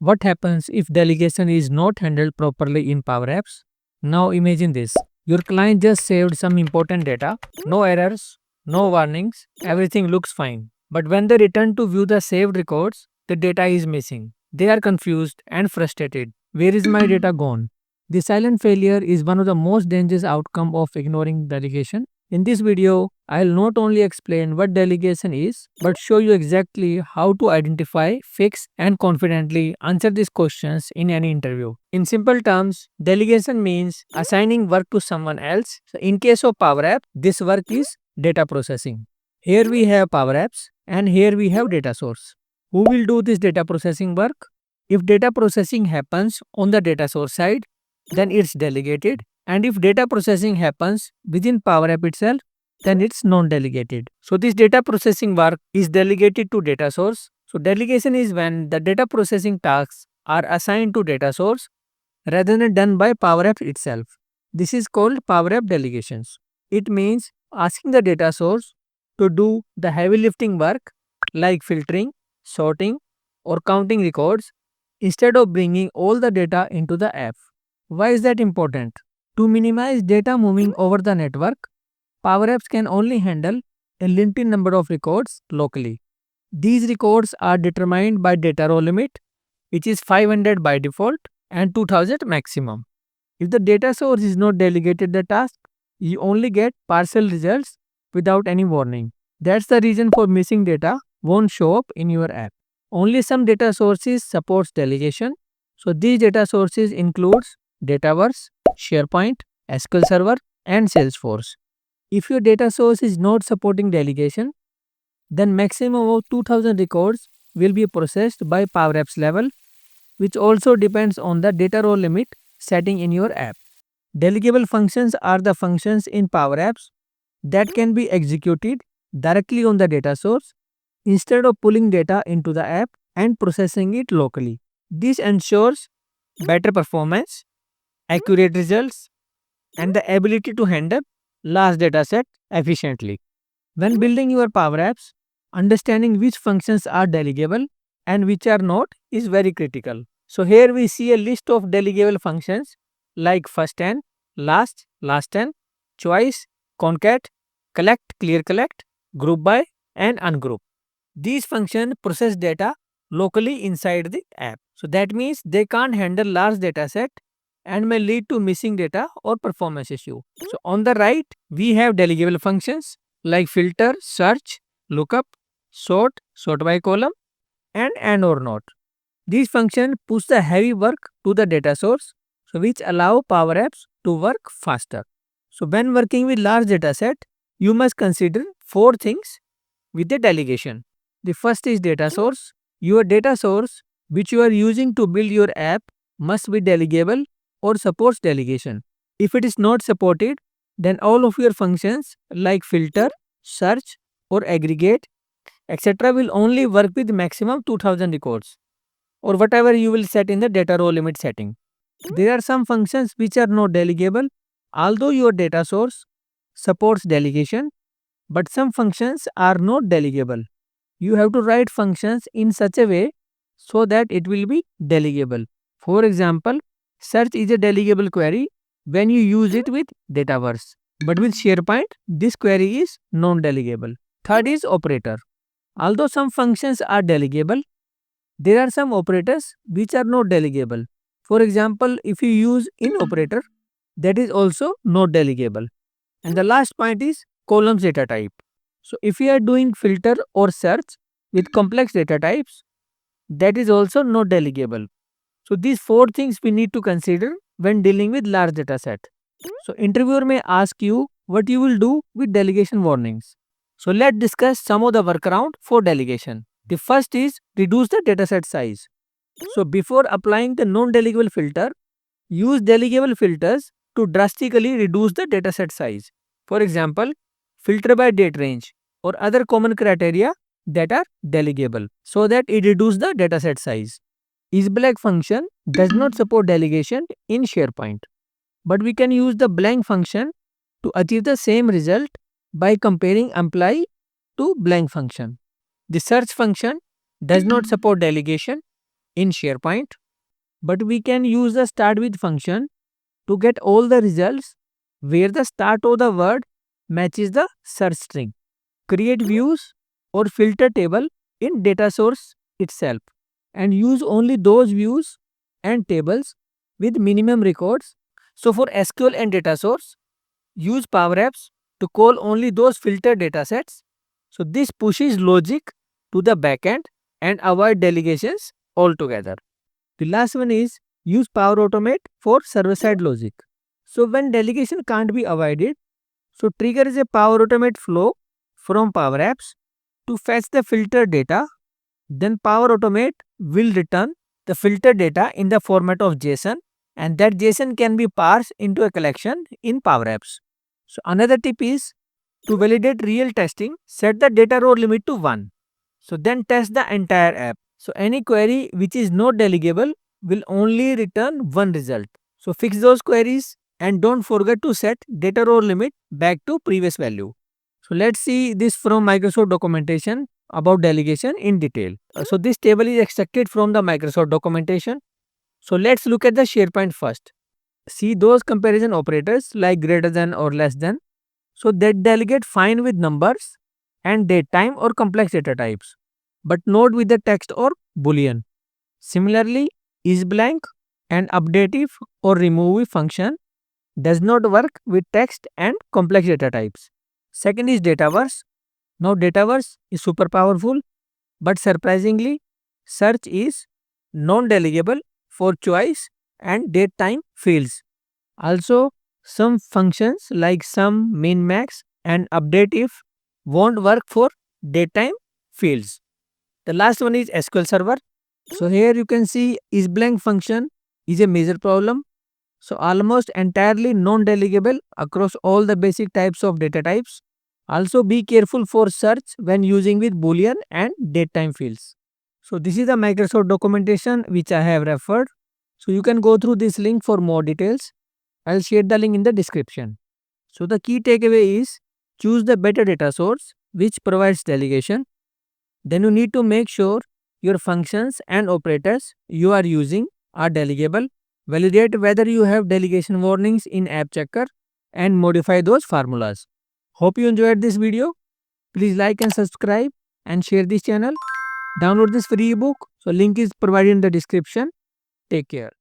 What happens if delegation is not handled properly in Power Apps? Now imagine this. Your client just saved some important data, no errors, no warnings, everything looks fine. But when they return to view the saved records, the data is missing. They are confused and frustrated. Where is my data gone? The silent failure is one of the most dangerous outcomes of ignoring delegation. In this video, I'll not only explain what delegation is, but show you exactly how to identify, fix, and confidently answer these questions in any interview. In simple terms, delegation means assigning work to someone else. So in case of Power App, this work is data processing. Here we have Power Apps and here we have data source. Who will do this data processing work? If data processing happens on the data source side, then it's delegated. And if data processing happens within Power App itself, then it's non-delegated. So this data processing work is delegated to data source. So delegation is when the data processing tasks are assigned to data source rather than done by Power App itself. This is called Power App delegations. It means asking the data source to do the heavy lifting work like filtering, sorting, or counting records instead of bringing all the data into the app. Why is that important? To minimize data moving over the network, Power Apps can only handle a limited number of records locally. These records are determined by data row limit, which is 500 by default and 2000 maximum. If the data source is not delegated the task, you only get partial results without any warning. That's the reason for missing data won't show up in your app. Only some data sources supports delegation. So these data sources includes Dataverse, SharePoint, SQL Server, and Salesforce. If your data source is not supporting delegation, then maximum of 2000 records will be processed by Power Apps level, which also depends on the data row limit setting in your app. Delegable functions are the functions in Power Apps that can be executed directly on the data source instead of pulling data into the app and processing it locally. This ensures better performance, accurate results, and the ability to handle large dataset efficiently. When building your Power Apps, understanding which functions are delegable and which are not is very critical. So here we see a list of delegable functions like first and, last and, choice, concat, collect, clear collect, group by, and ungroup. These functions process data locally inside the app. So that means they can't handle large data set and may lead to missing data or performance issue. So on the right, we have delegable functions like filter, search, lookup, sort by column, and or not. These functions push the heavy work to the data source, so which allow Power Apps to work faster. So when working with large data set, you must consider four things with the delegation. The first is data source. Your data source, which you are using to build your app, must be delegable or supports delegation. If it is not supported, then all of your functions like filter, search, or aggregate, etc., will only work with maximum 2000 records or whatever you will set in the data row limit setting. There are some functions which are not delegable, although your data source supports delegation, but some functions are not delegable. You have to write functions in such a way so that it will be delegable. For example, search is a delegable query when you use it with Dataverse. But with SharePoint, this query is non-delegable. Third is operator. Although some functions are delegable, there are some operators which are not delegable. For example, if you use in operator, that is also not delegable. And the last point is columns data type. So if you are doing filter or search with complex data types, that is also not delegable. So these four things we need to consider when dealing with large data set. So interviewer may ask you what you will do with delegation warnings. So let's discuss some of the workaround for delegation. The first is reduce the dataset size. So before applying the non-delegable filter, use delegable filters to drastically reduce the dataset size. For example, filter by date range or other common criteria that are delegable so that it reduces the dataset size. IsBlank function does not support delegation in SharePoint, but we can use the blank function to achieve the same result by comparing employee to blank function. The search function does not support delegation in SharePoint, but we can use the start with function to get all the results where the start of the word matches the search string. Create views or filter table in data source itself and use only those views and tables with minimum records. So for SQL and data source, use Power Apps to call only those filtered datasets. So this pushes logic to the backend and avoid delegations altogether. The last one is use Power Automate for server-side logic. So when delegation can't be avoided, so trigger is a Power Automate flow from Power Apps to fetch the filtered data. Then Power Automate will return the filtered data in the format of JSON, and that JSON can be parsed into a collection in Power Apps. So another tip is to validate real testing, set the data row limit to 1. So then test the entire app. So any query which is not delegable will only return one result. So fix those queries and don't forget to set data row limit back to previous value. So let's see this from Microsoft documentation about delegation in detail. So this table is extracted from the Microsoft documentation. So let's look at the SharePoint first. See those comparison operators like greater than or less than. So that delegate fine with numbers and date time or complex data types, but not with the text or boolean. Similarly, is blank and updative or remove function does not work with text and complex data types. Second is Dataverse. Now Dataverse is super powerful, but surprisingly, search is non-delegable for choice and date time fields. Also, some functions like sum, min, max and update if won't work for datetime fields. The last one is SQL Server. So here you can see is blank function is a major problem. So almost entirely non-delegable across all the basic types of data types. Also be careful for search when using with boolean and datetime fields. So this is the Microsoft documentation which I have referred. So you can go through this link for more details. I'll share the link in the description. So the key takeaway is choose the better data source which provides delegation. Then you need to make sure your functions and operators you are using are delegable. Validate whether you have delegation warnings in App Checker and modify those formulas. Hope you enjoyed this video. Please like and subscribe and share this channel. Download this free ebook. So link is provided in the description. Take care.